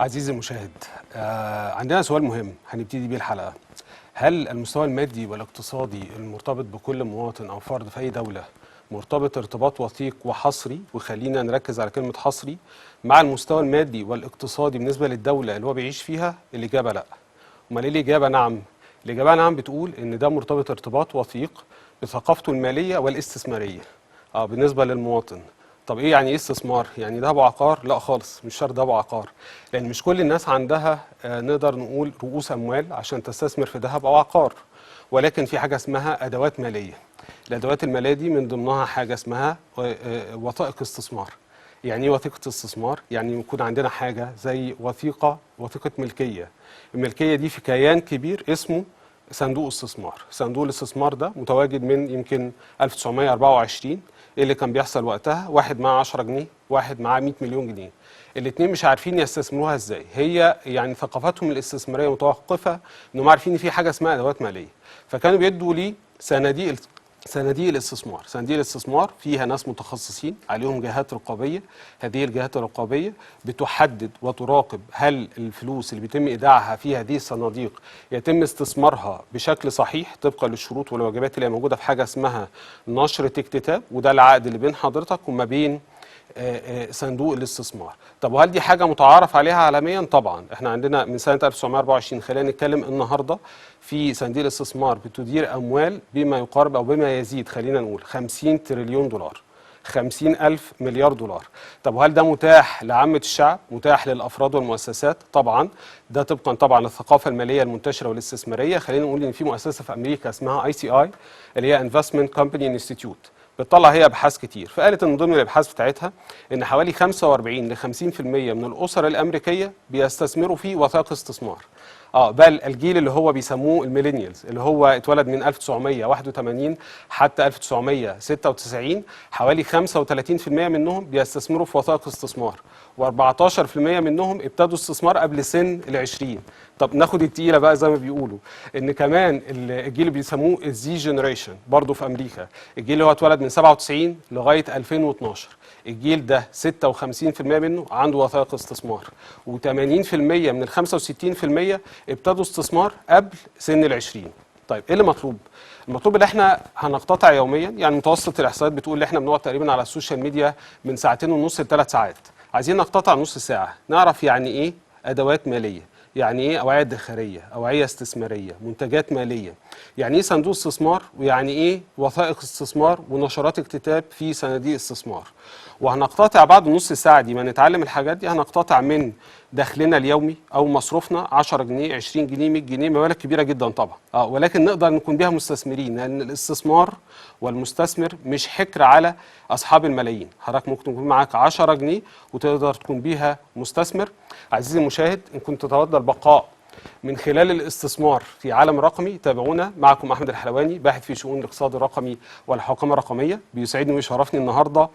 عزيزي المشاهد، عندنا سؤال مهم هنبتدي بيه الحلقة. هل المستوى المادي والاقتصادي المرتبط بكل مواطن أو فرد في أي دولة مرتبط ارتباط وثيق وحصري، وخلينا نركز على كلمة حصري، مع المستوى المادي والاقتصادي بالنسبة للدولة اللي هو بيعيش فيها؟ الإجابة لأ. أمال إيه الإجابة نعم؟ الإجابة نعم بتقول إن ده مرتبط ارتباط وثيق بثقافته المالية والاستثمارية بالنسبة للمواطن. طب ايه يعني ايه استثمار؟ يعني ده ابو عقار؟ لا خالص، مش شرط ده ابو عقار، لان مش كل الناس عندها نقدر نقول رؤوس اموال عشان تستثمر في ذهب او عقار، ولكن في حاجه اسمها ادوات ماليه. الادوات الماليه دي من ضمنها حاجه اسمها وثائق استثمار. يعني ايه وثيقه استثمار؟ يعني يكون عندنا حاجه زي وثيقه ملكيه. الملكيه دي في كيان كبير اسمه صندوق استثمار. صندوق الاستثمار ده متواجد من يمكن 1924. ايه اللي كان بيحصل وقتها؟ واحد معاه 10 جنيه، واحد معاه 100 مليون جنيه. الاثنين مش عارفين يستثمروها ازاي. هي يعني ثقافتهم الاستثماريه متوقفه انهم عارفين ان في حاجه اسمها ادوات ماليه، فكانوا بيدوا لي صناديق الاستثمار. صناديق الاستثمار فيها ناس متخصصين، عليهم جهات رقابيه. هذه الجهات الرقابيه بتحدد وتراقب هل الفلوس اللي بيتم ايداعها في هذه الصناديق يتم استثمارها بشكل صحيح طبقا للشروط والواجبات اللي موجوده في حاجه اسمها نشره اكتتاب، وده العقد اللي بين حضرتك وما بين صندوق الاستثمار. طب وهل دي حاجه متعارف عليها عالميا؟ طبعا احنا عندنا من سنه 1924. خلينا نتكلم النهارده في صناديق الاستثمار بتدير اموال بما يقارب او بما يزيد، خلينا نقول 50 تريليون دولار، 50,000 مليار دولار. طب وهل ده متاح لعامة الشعب؟ متاح للأفراد والمؤسسات؟ طبعا، ده طبقا طبعا للثقافة المالية المنتشرة والاستثمارية. خلينا نقول إن في مؤسسة في أمريكا اسمها ICI اللي هي Investment Company Institute، بتطلع هي ابحاث كتير، فقالت ان ضمن الابحاث بتاعتها ان حوالي 45 ل 50% من الاسر الامريكيه بيستثمروا في وثائق استثمار. بل الجيل اللي هو بيسموه الميلينيالز، اللي هو اتولد من 1981 حتى 1996، حوالي 35% منهم بيستثمروا في وثائق استثمار، و14% منهم ابتدوا استثمار قبل سن ال20. طب ناخد التقيله بقى زي ما بيقولوا، ان كمان الجيل اللي بيسموه الزي جنريشن برضه في امريكا، الجيل اللي هو اتولد من 97 لغايه 2012، الجيل ده 56% منه عنده وثائق استثمار، و80% من ال 65% ابتدوا استثمار قبل سن ال20. طيب ايه اللي مطلوب؟ المطلوب ان احنا هنقتطع يوميا، يعني متوسط الاحصائيات بتقول ان احنا بنقعد تقريبا على السوشيال ميديا من 2.5 ل3 ساعات. عايزين نقتطع نص ساعه نعرف يعني ايه ادوات ماليه، يعني ايه اوعيه ادخاريه، اوعيه استثماريه، منتجات ماليه، يعني ايه صندوق استثمار، ويعني ايه وثائق استثمار ونشرات اكتتاب في صناديق استثمار. وهنقتطع بعد نص ساعه دي ما نتعلم الحاجات دي، هنقتطع من دخلنا اليومي او مصروفنا 10 جنيه 20 جنيه 100 جنيه، مبالغ كبيره جدا طبعا، ولكن نقدر نكون بيها مستثمرين، لان الاستثمار والمستثمر مش حكر على اصحاب الملايين. حضرتك ممكن يكون معاك 10 جنيه وتقدر تكون بيها مستثمر. عزيزي المشاهد، ان كنت تتوضى البقاء من خلال الاستثمار في عالم رقمي، تابعونا. معكم احمد الحلواني، باحث في شؤون الاقتصاد الرقمي والحوكمه الرقميه. بيسعدني ويشرفني النهارده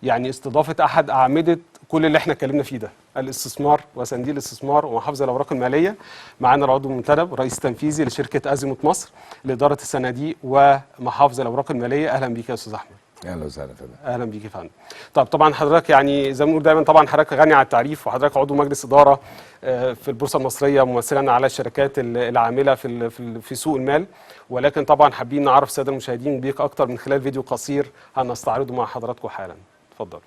يعني استضافه احد اعمده كل اللي احنا اتكلمنا فيه ده، الاستثمار وصناديق الاستثمار ومحافظه الاوراق الماليه. معانا العضو المنتدب رئيس تنفيذي لشركه ازيموت مصر لاداره الصناديق ومحافظه الاوراق الماليه. اهلا بيك يا استاذ احمد. اهلا وسهلا فندم. اهلا بيك يا فندم. طبعا حضرتك يعني زي ما بنقول دايما، طبعا حضرتك غني عن التعريف، وحضرتك عضو مجلس اداره في البورصه المصريه، ممثلا على الشركات العامله في سوق المال. ولكن طبعا حابين نعرف الساده المشاهدين بيك اكتر من خلال فيديو قصير هنستعرضه مع حضراتكم حالا. اتفضل.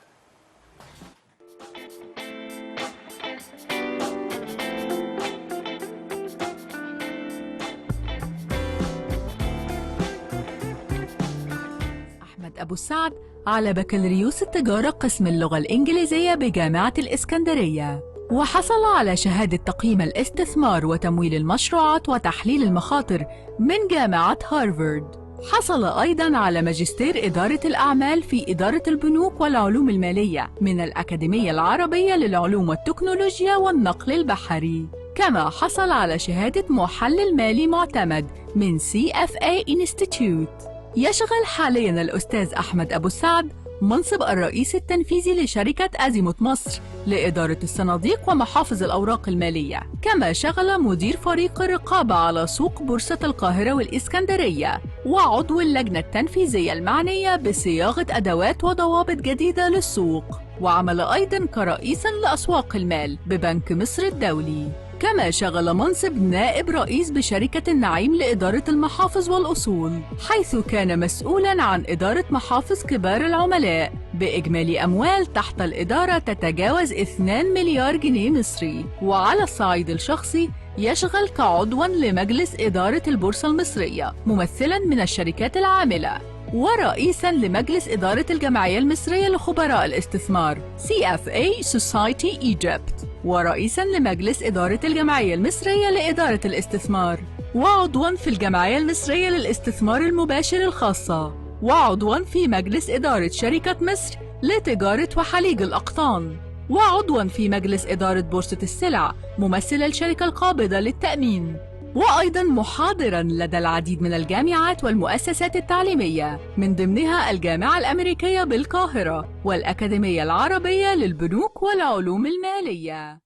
أبو السعد على بكالوريوس التجارة قسم اللغة الإنجليزية بجامعة الإسكندرية، وحصل على شهادة تقييم الاستثمار وتمويل المشروعات وتحليل المخاطر من جامعة هارفارد. حصل أيضاً على ماجستير إدارة الأعمال في إدارة البنوك والعلوم المالية من الأكاديمية العربية للعلوم والتكنولوجيا والنقل البحري. كما حصل على شهادة محلل مالي معتمد من CFA Institute. يشغل حالياً الأستاذ أحمد أبو السعد منصب الرئيس التنفيذي لشركة أزيموت مصر لإدارة الصناديق ومحافظ الأوراق المالية، كما شغل مدير فريق الرقابة على سوق بورصة القاهرة والإسكندرية، وعضو اللجنة التنفيذية المعنية بصياغة أدوات وضوابط جديدة للسوق. وعمل أيضاً كرئيساً لأسواق المال ببنك مصر الدولي. كما شغل منصب نائب رئيس بشركة النعيم لإدارة المحافظ والأصول، حيث كان مسؤولاً عن إدارة محافظ كبار العملاء بإجمالي أموال تحت الإدارة تتجاوز 2 مليار جنيه مصري. وعلى الصعيد الشخصي يشغل كعضواً لمجلس إدارة البورصة المصرية ممثلاً من الشركات العاملة، ورئيساً لمجلس إدارة الجمعية المصرية لخبراء الاستثمار CFA Society Egypt، ورئيساً لمجلس إدارة الجمعية المصرية لإدارة الاستثمار، وعضواً في الجمعية المصرية للاستثمار المباشر الخاصة، وعضواً في مجلس إدارة شركة مصر لتجارة وحليج الأقطان، وعضواً في مجلس إدارة بورصة السلع ممثل الشركة القابضة للتأمين، وأيضاً محاضراً لدى العديد من الجامعات والمؤسسات التعليمية من ضمنها الجامعة الأمريكية بالقاهرة والأكاديمية العربية للبنوك والعلوم المالية.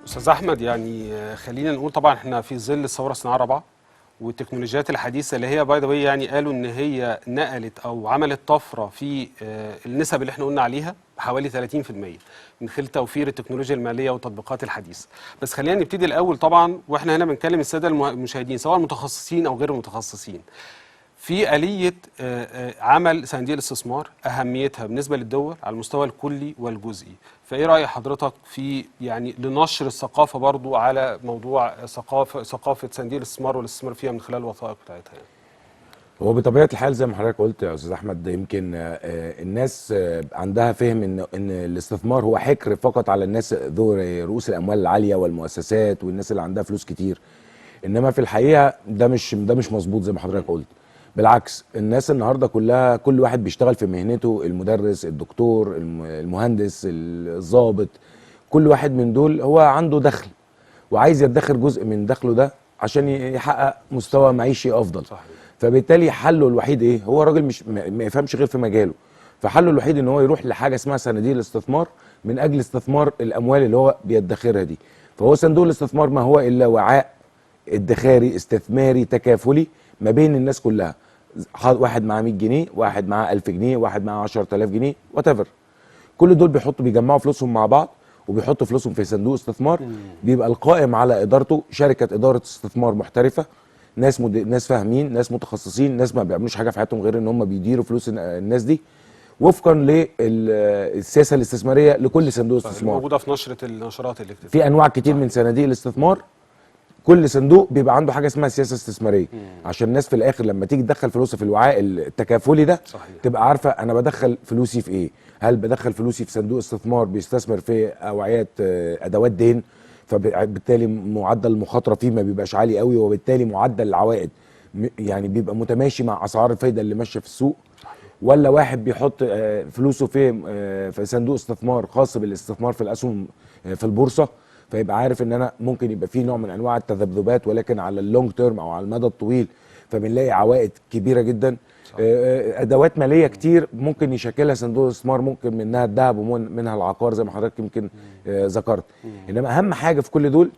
استاذ احمد، يعني خلينا نقول طبعا احنا في ظل الثوره الصناعيه الرابعه والتكنولوجيات الحديثه اللي هي باي ذا واي، يعني قالوا ان هي نقلت او عملت طفره في النسب اللي احنا قلنا عليها بحوالي 30% من خلال توفير التكنولوجيا الماليه والتطبيقات الحديثه. بس خلينا نبتدي الاول طبعا، واحنا هنا بنكلم الساده المشاهدين سواء متخصصين او غير متخصصين في آلية عمل صناديق الاستثمار، أهميتها بالنسبة للدول على المستوى الكلي والجزئي. فإيه رأي حضرتك في يعني لنشر الثقافة برضو على موضوع ثقافة صناديق الاستثمار والاستثمار فيها من خلال الوثائق بتاعتها؟ هو بطبيعة الحال زي ما حضرتك قلت يا أستاذ أحمد، يمكن الناس عندها فهم إن الاستثمار هو حكر فقط على الناس ذو رؤوس الأموال العالية والمؤسسات والناس اللي عندها فلوس كتير. إنما في الحقيقة ده مش مظبوط زي ما حضرتك قلت. بالعكس، الناس النهارده كلها كل واحد بيشتغل في مهنته، المدرس، الدكتور، المهندس، الضابط، كل واحد من دول هو عنده دخل وعايز يدخر جزء من دخله ده عشان يحقق مستوى معيشي افضل. صحيح. فبالتالي حله الوحيد ايه؟ هو راجل مش ما يفهمش غير في مجاله، فحله الوحيد ان هو يروح لحاجه اسمها صناديق الاستثمار من اجل استثمار الاموال اللي هو بيدخرها دي. فهو صندوق الاستثمار ما هو الا وعاء ادخاري استثماري تكافلي ما بين الناس كلها. واحد معاه 100 جنيه، واحد معاه 1000 جنيه، واحد معاه 10000 جنيه، وات ايفر. كل دول بيجمعوا فلوسهم مع بعض وبيحطوا فلوسهم في صندوق استثمار. بيبقى القائم على ادارته شركه اداره استثمار محترفه، ناس فاهمين، ناس متخصصين، ناس ما بيعملوش حاجه في حياتهم غير ان هم بيديروا فلوس الناس دي وفقا للسياسه الاستثماريه لكل صندوق استثمار. موجوده في النشرات اللي كتبت. في انواع كتير من صناديق الاستثمار، كل صندوق بيبقى عنده حاجه اسمها سياسه استثماريه عشان الناس في الاخر لما تيجي تدخل فلوسها في الوعاء التكافلي ده. صحيح. تبقى عارفه انا بدخل فلوسي في ايه. هل بدخل فلوسي في صندوق استثمار بيستثمر في اوعيات ادوات دين، فبالتالي معدل المخاطره فيه ما بيبقاش عالي قوي، وبالتالي معدل العوائد يعني بيبقى متماشي مع اسعار الفايده اللي ماشيه في السوق. ولا واحد بيحط فلوسه في صندوق استثمار خاص بالاستثمار في الاسهم في البورصه، فيبقى عارف ان انا ممكن يبقى فيه نوع من انواع التذبذبات ولكن على اللونج تيرم او على المدى الطويل فبنلاقي عوائد كبيره جدا. ادوات ماليه كتير ممكن يشكلها صندوق الاستثمار، ممكن منها الذهب ومنها العقار زي ما حضرتك يمكن ذكرت. انما اهم حاجه في كل دول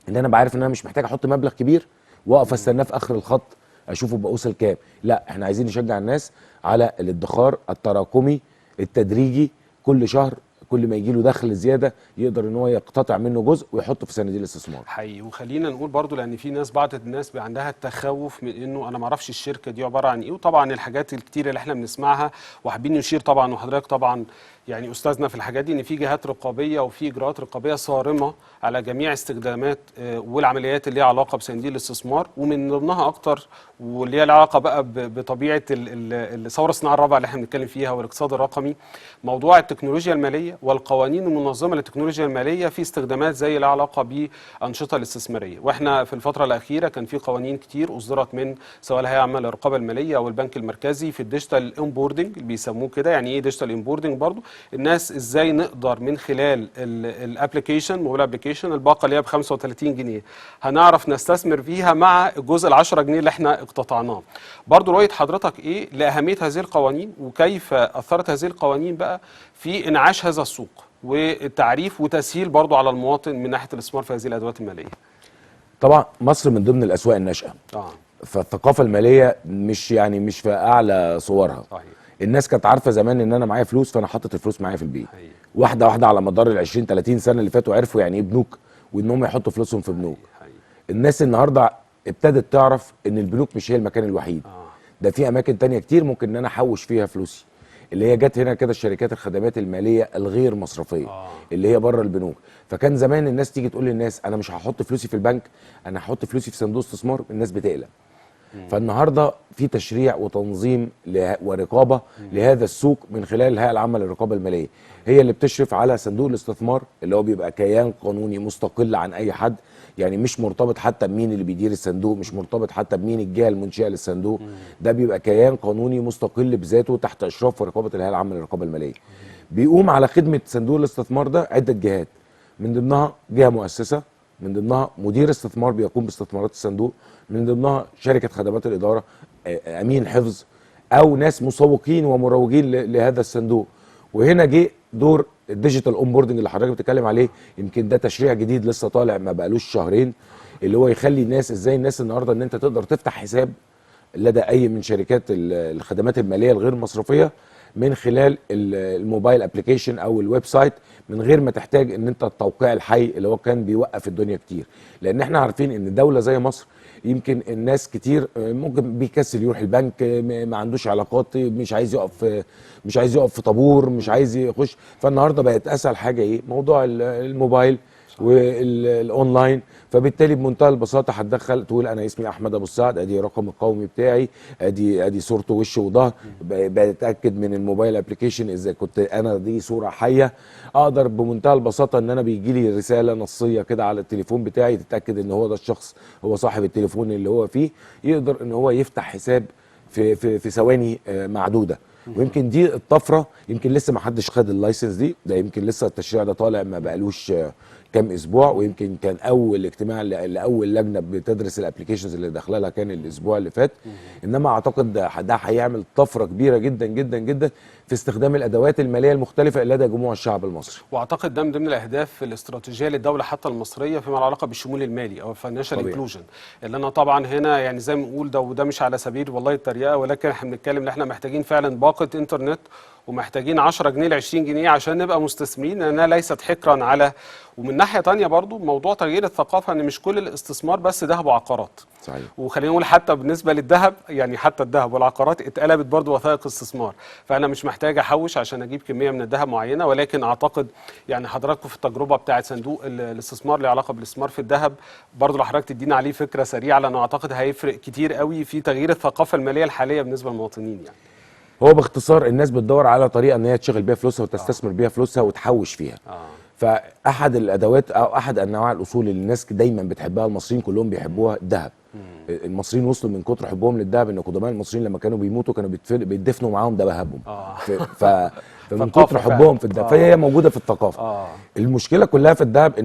ان انا بعرف ان انا مش محتاج احط مبلغ كبير واقف استناه في اخر الخط اشوفه بوصل كام. لا، احنا عايزين نشجع الناس على الادخار التراكمي التدريجي، كل شهر كل ما يجي له دخل زياده يقدر ان هو يقتطع منه جزء ويحطه في صناديق الاستثمار. حقيقي. وخلينا نقول برضو لان في ناس، بعض الناس عندها التخوف من انه انا ما اعرفش الشركه دي عباره عن ايه، وطبعا الحاجات الكتيره اللي احنا بنسمعها وحابين نشير طبعا، وحضرتك طبعا يعني استاذنا في الحاجات دي، ان في جهات رقابيه وفي اجراءات رقابيه صارمه على جميع استخدامات والعمليات اللي ليها علاقه بصناديق الاستثمار، ومن ضمنها اكتر واللي ليها علاقه بقى بطبيعه الثوره الصناعيه الرابعه اللي احنا بنتكلم فيها والاقتصاد الرقمي، موضوع التكنولوجيا الماليه والقوانين المنظمه للتكنولوجيا الماليه في استخدامات زي لها علاقه بانشطه الاستثماريه. واحنا في الفتره الاخيره كان في قوانين كتير اصدرت من سواء الهيئه العامه للرقابه الماليه او البنك المركزي في الديجيتال امبوردنج اللي بيسموه كده. يعني ايه ديجيتال امبوردنج؟ برضو الناس ازاي نقدر من خلال الابلكيشن، موبايل ابلكيشن، الباقه اللي هي ب 35 جنيه هنعرف نستثمر فيها مع الجزء ال 10 جنيه اللي احنا اقتطعناه. برضو رؤيه حضرتك ايه لاهميه هذه القوانين وكيف اثرت هذه القوانين بقى في انعاش هذا السوق والتعريف وتسهيل برضو على المواطن من ناحيه الاستثمار في هذه الادوات الماليه؟ طبعا مصر من ضمن الاسواق الناشئه. فالثقافه الماليه مش في اعلى صورها. صحيح. الناس كانت عارفه زمان ان انا معايا فلوس، فانا حاطط الفلوس معايا في البيت. حقيقي. واحده واحده على مدار ال 20 30 سنه اللي فاتوا عرفوا يعني ايه بنوك، وانهم يحطوا فلوسهم في بنوك. حقيقي. الناس النهارده ابتدت تعرف ان البنوك مش هي المكان الوحيد، اه. ده في اماكن تانية كتير ممكن ان انا احوش فيها فلوسي، اللي هي جت هنا كده الشركات الخدمات الماليه الغير مصرفيه، اللي هي بره البنوك. فكان زمان الناس تيجي تقول للناس انا مش هحط فلوسي في البنك، انا هحط فلوسي في صندوق استثمار، الناس بتقلق. فالنهارده في تشريع وتنظيم ورقابه لهذا السوق من خلال الهيئه العامه للرقابه الماليه، هي اللي بتشرف على صندوق الاستثمار اللي هو بيبقى كيان قانوني مستقل عن اي حد، يعني مش مرتبط حتى بمين اللي بيدير الصندوق، مش مرتبط حتى بمين الجهه المنشئه للصندوق، ده بيبقى كيان قانوني مستقل بذاته تحت اشراف ورقابه الهيئه العامه للرقابه الماليه. بيقوم على خدمه صندوق الاستثمار ده عده جهات، من ضمنها جهه مؤسسه، من ضمنها مدير استثمار بيقوم باستثمارات الصندوق، من ضمنها شركه خدمات الاداره، امين حفظ، او ناس مسوقين ومروجين لهذا الصندوق. وهنا جه دور الديجيتال اونبوردنج اللي حضرتك بتتكلم عليه، يمكن ده تشريع جديد لسه طالع ما بقالوش شهرين، اللي هو يخلي الناس ازاي الناس النهارده ان انت تقدر تفتح حساب لدى اي من شركات الخدمات الماليه الغير مصرفيه من خلال الموبايل ابلكيشن او الويب سايت، من غير ما تحتاج ان انت التوقيع الحي اللي هو كان بيوقف الدنيا كتير. لان احنا عارفين ان دوله زي مصر يمكن الناس كتير ممكن بيكسل يروح البنك، ما عندوش علاقات، مش عايز يقف في طابور، مش عايز يخش. فالنهارده بقت اسهل حاجه ايه؟ موضوع الموبايل والاونلاين. فبالتالي بمنتهى البساطه هتدخل تقول انا اسمي احمد ابو السعد، ادي رقم القومي بتاعي، ادي صورته وش وظهر، بتاكد من الموبايل ابلكيشن اذا كنت انا دي صوره حيه، اقدر بمنتهى البساطه ان انا بيجي لي رساله نصيه كده على التليفون بتاعي تتاكد ان هو ده الشخص، هو صاحب التليفون اللي هو فيه، يقدر ان هو يفتح حساب في ثواني معدوده. ويمكن دي الطفره، يمكن لسه ما حدش خد اللايسنس دي، ده يمكن لسه التشريع ده طالع ما بقالوش كام اسبوع، ويمكن كان اول اجتماع لاول لجنه بتدرس الابلكيشنز اللي داخله لها كان الاسبوع اللي فات. انما اعتقد ده هيعمل طفره كبيره جدا جدا جدا في استخدام الادوات الماليه المختلفه لدى جموع الشعب المصري. واعتقد ده من ضمن الاهداف الاستراتيجيه للدوله حتى المصريه فيما له علاقه بالشمول المالي او الفاينانشال انكلوجن، اللي انا طبعا هنا يعني زي ما نقول ده وده مش على سبيل والله التريقه، ولكن احنا بنتكلم ان احنا محتاجين فعلا باقه انترنت، ومحتاجين 10 جنيه ل 20 جنيه عشان نبقى مستثمرين، لانها ليست حكرا على. ومن ناحيه ثانيه برضو موضوع تغيير الثقافه، ان مش كل الاستثمار بس ذهب وعقارات. صحيح. وخلينا نقول حتى بالنسبه للذهب، يعني حتى الذهب والعقارات اتقلبت برضو وثائق استثمار، فانا مش محتاج احوش عشان اجيب كميه من الذهب معينه. ولكن اعتقد يعني حضراتكم في التجربه بتاعه صندوق الاستثمار اللي علاقه بالاستثمار في الذهب، برضو لو حضرتك تدينا عليه فكره سريعه، لانه اعتقد هيفرق كتير قوي في تغيير الثقافه الماليه الحاليه بالنسبه للمواطنين. يعني هو باختصار الناس بتدور على طريقه ان هي تشغل بيها فلوسها وتستثمر بيها فلوسها وتحوش فيها. فاحد الادوات او احد انواع الاصول اللي الناس دايما بتحبها، المصريين كلهم بيحبوها، الذهب. المصريين وصلوا من كتر حبهم للذهب ان قدماء المصريين لما كانوا بيموتوا كانوا بيدفنوا معاهم ذهبهم. فمن كتر حبهم في الذهب، فهي موجوده في الثقافه. المشكله كلها في الذهب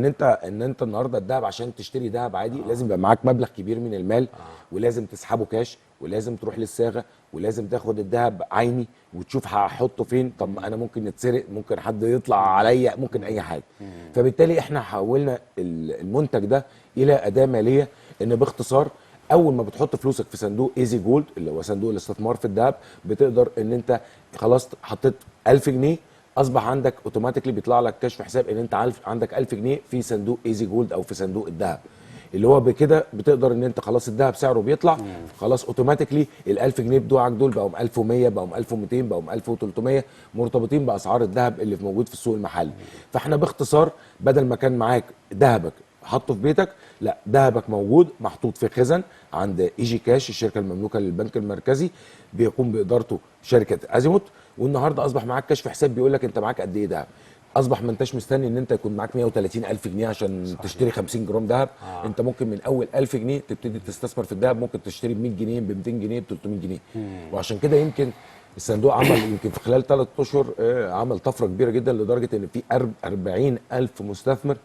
ان انت النهارده الذهب عشان تشتري ذهب عادي لازم يبقى معاك مبلغ كبير من المال، ولازم تسحبه كاش، ولازم تروح للصاغه، ولازم تاخد الذهب عيني وتشوف هحطه فين. طب انا ممكن يتسرق، ممكن حد يطلع عليا، ممكن اي حاجه. فبالتالي احنا حولنا المنتج ده الى اداه ماليه، ان باختصار اول ما بتحط فلوسك في صندوق ايزي جولد اللي هو صندوق الاستثمار في الذهب، بتقدر ان انت خلاص حطيت 1000 جنيه، اصبح عندك اوتوماتيكلي بيطلع لك كشف حساب ان انت عندك 1000 جنيه في صندوق ايزي جولد او في صندوق الذهب، اللي هو بكده بتقدر ان انت خلاص الذهب سعره بيطلع، خلاص اوتوماتيكلي ال1000 جنيه بتوعك دول بقوا 1100، بقوا 1200، بقوا 1300، مرتبطين باسعار الذهب اللي موجود في السوق المحلي. فاحنا باختصار بدل ما كان معاك ذهبك حطه في بيتك، لا، ذهبك موجود محطوط في خزن عند ايجي كاش، الشركه المملوكه للبنك المركزي، بيقوم بادارته شركه ازيموت. والنهارده اصبح معاك كشف حساب بيقول لك انت معاك قد ايه ذهب. اصبح ما انتش مستني ان انت يكون معاك 130,000 جنيه عشان صحيح. تشتري 50 جرام ذهب. انت ممكن من اول 1000 جنيه تبتدي تستثمر في الذهب، ممكن تشتري ب 100 جنيه، ب 200 جنيه، ب 300 جنيه. وعشان كده يمكن الصندوق عمل يمكن في خلال 3 اشهر عمل طفره كبيره جدا، لدرجه ان في 40,000 مستثمر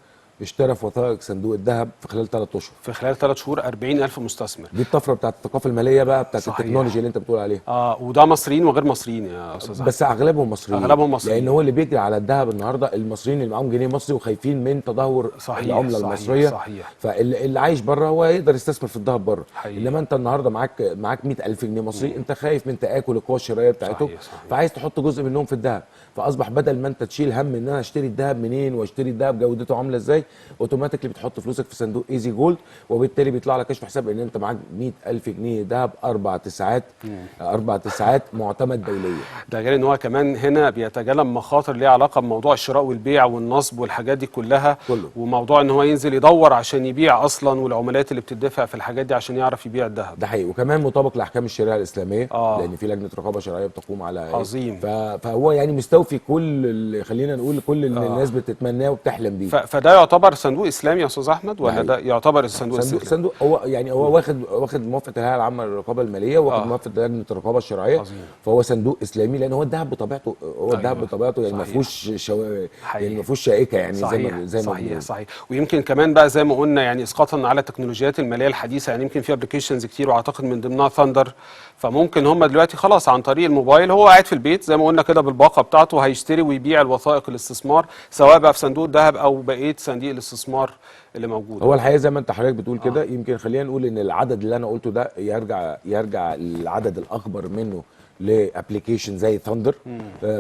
اشترى في وثائق صندوق الذهب في خلال 3 اشهر. في خلال 3 شهور 40,000 مستثمر. دي الطفره بتاعت الثقافه الماليه بقى، بتاعت صحيح. التكنولوجيا اللي انت بتقول عليها. وده مصريين وغير مصريين يا استاذ احمد. بس اغلبهم مصريين. اغلبهم مصريين، لان هو اللي بيجري على الذهب النهارده المصريين اللي معاهم جنيه مصري وخايفين من تدهور صحيح. العمله صحيح. المصريه. صحيح. فاللي عايش بره هو يقدر يستثمر في الذهب بره. حقيقي. انما انت النهارده معاك 100,000 جنيه مصري، انت خايف من تاكل القوه الشرائيه بتاعته. صحيح. صحيح. فعايز تحط جزء منهم في الذهب. فاصبح بدل ما انت تشيل هم ان انا اشتري الذهب منين واشتري الذهب جودته عامله ازاي، اوتوماتيكلي بتحط فلوسك في صندوق ايزي جولد، وبالتالي بيطلع لك كشف حساب ان انت معاك 100,000 جنيه ذهب 4 تسعات معتمد دوليا. ده غير ان هو كمان هنا بيتجنب مخاطر ليها علاقه بموضوع الشراء والبيع والنصب والحاجات دي كلها. وموضوع ان هو ينزل يدور عشان يبيع اصلا، والعملات اللي بتدفع في الحاجات دي عشان يعرف يبيع الذهب. ده حقيقي. وكمان مطابق لاحكام الشريعه الاسلاميه. لان في لجنه رقابه شرعيه بتقوم على عظيم. فهو يعني مستوفي كل خلينا نقول كل اللي الناس بتتمناه وبتحلم بيه. فده يعتبر صندوق اسلامي يا استاذ احمد، ولا ده يعتبر الصندوق صندوق هو يعني هو واخد موافقه الهيئه العامه للرقابه الماليه، واخد موافقه لجنه الرقابه الشرعيه. عظيم. فهو صندوق اسلامي لان هو الذهب بطبيعته الذهب بطبيعته يعني ما فيهوش يعني ما فيهوش شائكه يعني. صحيح. زي ما صحيح. صحيح. ويمكن كمان بقى زي ما قلنا يعني اسقاطا على التكنولوجيات الماليه الحديثه، يعني يمكن في ابلكيشنز كتير واعتقد من ضمنها ثاندر. فممكن هم دلوقتي خلاص عن طريق الموبايل هو قاعد في البيت زي ما قلنا كده بالباقه بتاعته هيشتري ويبيع الوثائق الاستثمار، سواء بقى في صندوق الذهب او بقيه صناديق الاستثمار اللي موجوده. هو الحقيقه زي ما انت حضرتك بتقول كده، يمكن خلينا نقول ان العدد اللي انا قلته ده يرجع العدد الاكبر منه لابلكيشن زي ثاندر.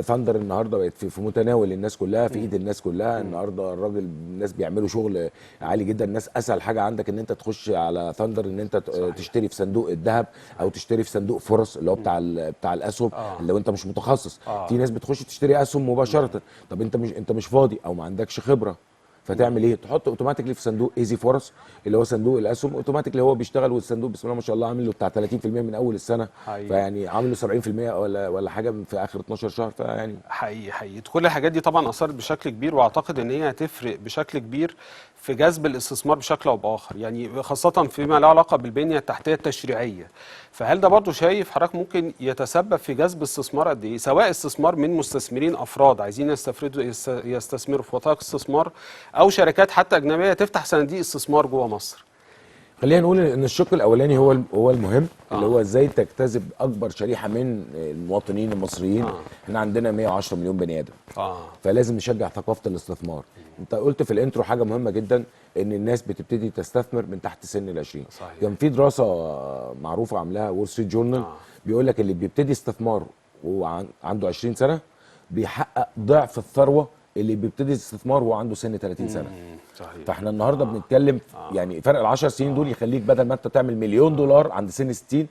ثاندر النهارده بقت في متناول الناس كلها، في ايد الناس كلها. النهارده الناس بيعملوا شغل عالي جدا. الناس اسهل حاجه عندك ان انت تخش على ثاندر ان انت تشتري في صندوق الذهب او تشتري في صندوق فرص اللي هو بتاع الاسهم. لو انت مش متخصص، في ناس بتخش تشتري اسهم مباشره. طب انت مش فاضي او ما عندكش خبره، فتعمل ايه؟ تحط اوتوماتيكلي في صندوق ايزي فرص اللي هو صندوق الاسهم. اوتوماتيكلي هو بيشتغل، والصندوق بسم الله ما شاء الله عامل له بتاع 30% من اول السنه. حقيقي. فيعني عامل له 70% ولا حاجه في اخر 12 شهر. فيعني حقيقي كل الحاجات دي طبعا اثرت بشكل كبير، واعتقد ان هي هتفرق بشكل كبير في جذب الاستثمار بشكل او باخر، يعني خاصه فيما له علاقه بالبنيه التحتيه التشريعيه. فهل ده برضو شايف حضرتك ممكن يتسبب في جذب استثمار قد ايه؟ سواء استثمار من مستثمرين افراد عايزين يستثمروا في وثائق استثمار، او شركات حتى اجنبيه تفتح صناديق استثمار جوه مصر. خلينا نقول ان الشق الاولاني هو المهم، اللي هو ازاي تجتذب اكبر شريحه من المواطنين المصريين. احنا عندنا 110 مليون بني ادم. فلازم نشجع ثقافه الاستثمار. انت قلت في الانترو حاجه مهمه جدا، ان الناس بتبتدي تستثمر من تحت سن ال20. كان في دراسه معروفه عاملاها وول ستريت جورنال، بيقول لك اللي بيبتدي استثمار وهو عنده 20 سنه بيحقق ضعف الثروه اللي بيبتدي استثمار وهو عنده سن 30 سنه. صحيح. فاحنا النهارده بنتكلم يعني فرق ال10 سنين دول يخليك بدل ما انت تعمل $1,000,000 عند سن 60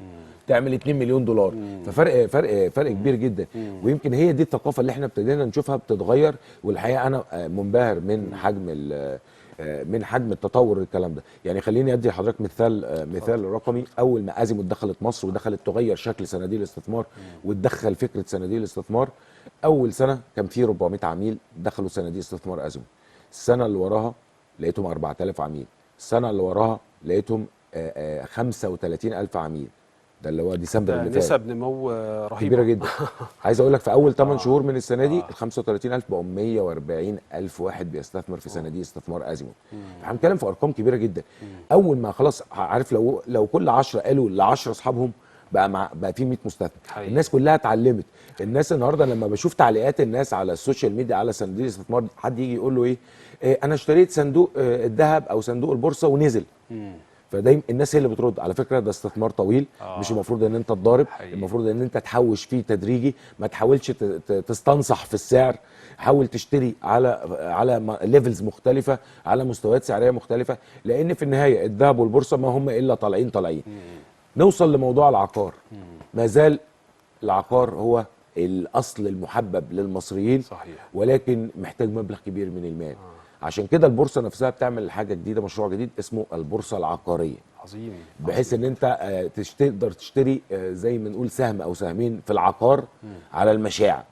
تعمل $2,000,000. ففرق كبير جدا. ويمكن هي دي الثقافه اللي احنا ابتدينا نشوفها بتتغير. والحقيقه انا منبهر من حجم التطور الكلام ده. يعني خليني ادي لحضرتك مثال رقمي. اول ما ازيموت دخلت مصر ودخلت تغير شكل صناديق الاستثمار وتدخل فكره صناديق الاستثمار، اول سنه كان في 400 عميل دخلوا صناديق استثمار ازيموت. السنه اللي وراها لقيتهم 4000 عميل. السنه اللي وراها لقيتهم 35,000 عميل. ده اللي هو ديسمبر اللي فات. نسب نمو رهيبه كبيره جدا. عايز اقول لك في اول 8 شهور من السنه دي ال 35,000 بقوا 140,000 واحد بيستثمر في صناديق استثمار ازيموت. احنا بنتكلم في ارقام كبيره جدا. اول ما خلاص عارف لو كل 10 قالوا ل10 اصحابهم بقى في 100 مستثمر. الناس كلها اتعلمت. الناس النهارده لما بشوف تعليقات الناس على السوشيال ميديا على صناديق الاستثمار، حد يجي يقول له ايه انا اشتريت صندوق الذهب او صندوق البورصه ونزل. فدايما الناس هي اللي بترد على فكره ده استثمار طويل. مش المفروض ان انت تضارب، المفروض ان انت تحوش فيه تدريجي. ما تحاولش تستنصح في السعر. حاول تشتري على ليفلز مختلفه، على مستويات سعريه مختلفه، لان في النهايه الذهب والبورصه ما هم الا طالعين. نوصل لموضوع العقار. ما زال العقار هو الاصل المحبب للمصريين. صحيح. ولكن محتاج مبلغ كبير من المال. عشان كده البورصه نفسها بتعمل حاجه جديده، مشروع جديد اسمه البورصه العقاريه. عظيم. بحيث ان انت تقدر تشتري زي ما نقول سهم او سهمين في العقار على المشاع.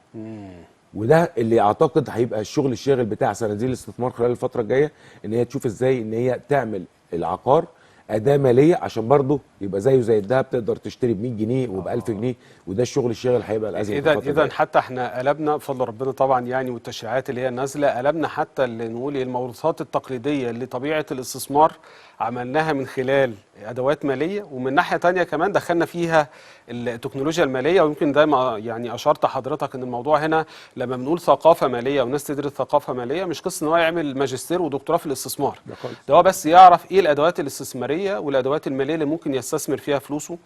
وده اللي اعتقد هيبقى الشغل الشاغل بتاع صناديق الاستثمار خلال الفتره الجايه، ان هي تشوف ازاي ان هي تعمل العقار اداه ماليه عشان برضه يبقى زيه زي الذهب، تقدر تشتري ب 100 جنيه وب 1000 جنيه، وده الشغل الشاغل هيبقى الازمه في الفترة اذا الجاية. حتى احنا قلبنا بفضل ربنا طبعا يعني، والتشريعات اللي هي نازله، قلبنا حتى اللي نقول الموروثات التقليديه اللي طبيعه الاستثمار عملناها من خلال ادوات ماليه، ومن ناحيه تانية كمان دخلنا فيها التكنولوجيا الماليه. ويمكن دايما يعني اشرت حضرتك ان الموضوع هنا لما بنقول ثقافه ماليه وناس تدرس ثقافه ماليه، مش قصه ان هو يعمل ماجستير ودكتوراه في الاستثمار، ده خالص. ده هو بس يعرف ايه الادوات الاستثماريه والادوات الماليه اللي ممكن يستثمر فيها فلوسه.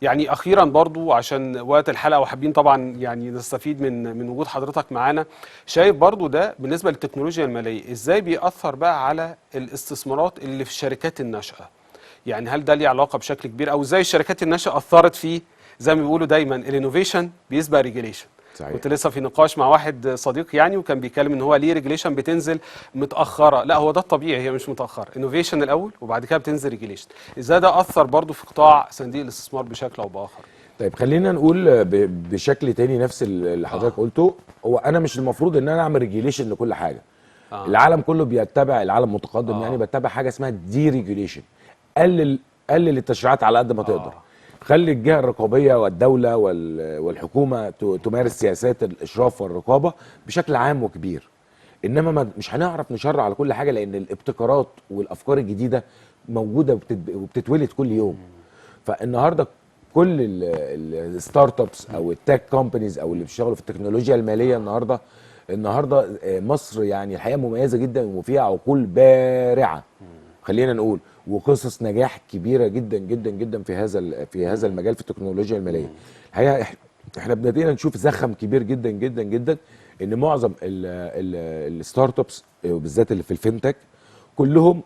يعني اخيرا برضو عشان وقت الحلقه وحابين طبعا يعني نستفيد من وجود حضرتك معانا، شايف برضو ده بالنسبه للتكنولوجيا الماليه ازاي بيأثر بقى على الاستثمارات اللي في الشركات الناشئه؟ يعني هل ده ليه علاقه بشكل كبير، او ازاي الشركات الناشئه اثرت فيه؟ زي ما بيقولوا دايما الانوفيشن بيسبق ريجيليشن. صحيح. كنت لسه في نقاش مع واحد صديق يعني، وكان بيتكلم ان هو ليه ريجيليشن بتنزل متاخره. لا، هو ده الطبيعي، هي مش متاخره، انوفيشن الاول وبعد كده بتنزل ريجيليشن. ازاي ده اثر برضو في قطاع صناديق الاستثمار بشكل او باخر؟ طيب خلينا نقول بشكل تاني نفس اللي حضرتك قلته. هو انا مش المفروض ان انا اعمل ريجيليشن لكل حاجه. العالم كله بيتبع، العالم متقدم يعني بيتبع حاجه اسمها دي ريجيليشن. قلل التشريعات على قد ما تقدر. خلي الجهه الرقابيه والدوله والحكومه تمارس سياسات الاشراف والرقابه بشكل عام وكبير. انما مش هنعرف نشرع على كل حاجه، لان الابتكارات والافكار الجديده موجوده وبتتولد كل يوم. فالنهارده كل الستارت ابس او التك كومبانيز او اللي بيشتغلوا في التكنولوجيا الماليه النهارده مصر يعني الحقيقه مميزه جدا وفيها عقول بارعه، خلينا نقول، وقصص نجاح كبيره جدا جدا جدا في هذا المجال في التكنولوجيا الماليه. الحقيقه احنا بدأنا نشوف زخم كبير جدا جدا جدا، ان معظم الستارت ابس بالذات اللي في الفينتك كلهم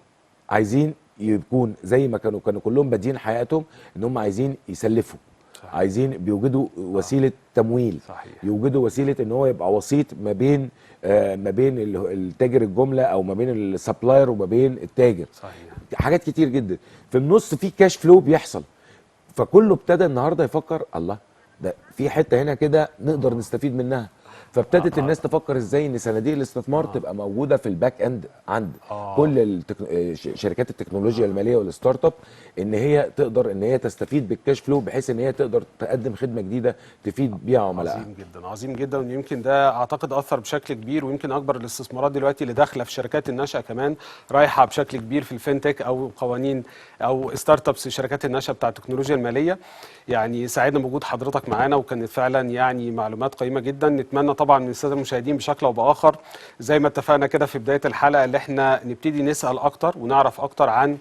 عايزين يكون زي ما كانوا كلهم بادئين حياتهم ان هم عايزين يسلفوا. صحيح. عايزين بيوجدوا وسيله تمويل. صحيح. يوجدوا وسيله ان هو يبقى وسيط ما بين التاجر الجمله او ما بين السبلاير وما بين التاجر. صحيح. حاجات كتير جدا في النص، في كاش فلو بيحصل. فكله ابتدى النهارده يفكر الله، ده في حته هنا كده نقدر نستفيد منها. فابتدت الناس تفكر ازاي ان صناديق الاستثمار تبقى موجوده في الباك اند عند كل شركات التكنولوجيا الماليه والستارت اب، ان هي تقدر ان هي تستفيد بالكاش فلو، بحيث ان هي تقدر تقدم خدمه جديده تفيد بيها عملائها. عظيم جدا، عظيم جدا. ويمكن ده اعتقد اثر بشكل كبير، ويمكن اكبر الاستثمارات دلوقتي اللي داخله في شركات الناشئه كمان رايحه بشكل كبير في الفينتك او قوانين او ستارت ابس شركات الناشئه بتاع التكنولوجيا الماليه. يعني سعدنا بوجود حضرتك معانا، وكانت فعلا يعني معلومات قيمه جدا. نتمنى طبعا من الساده المشاهدين بشكل او باخر زي ما اتفقنا كده في بدايه الحلقه اللي احنا نبتدي نسال اكتر ونعرف اكتر عن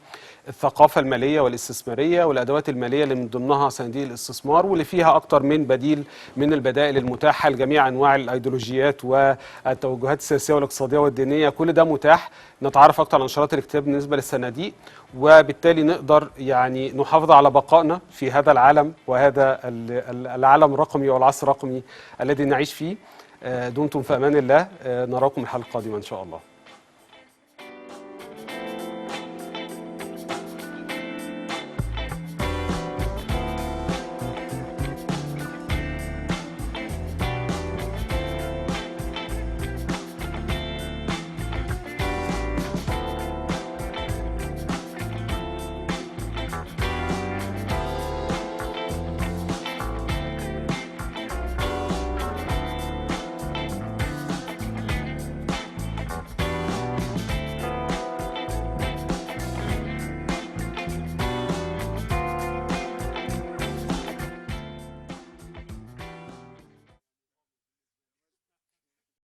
الثقافه الماليه والاستثماريه والادوات الماليه اللي من ضمنها صناديق الاستثمار، واللي فيها اكتر من بديل من البدائل المتاحه لجميع انواع الايديولوجيات والتوجهات السياسيه والاقتصاديه والدينيه. كل ده متاح. نتعرف اكتر عن شراط الاكتتاب بالنسبه للصناديق، وبالتالي نقدر يعني نحافظ على بقائنا في هذا العالم وهذا العالم الرقمي والعصر الرقمي الذي نعيش فيه. دمتم في امان الله. نراكم الحلقه القادمه ان شاء الله.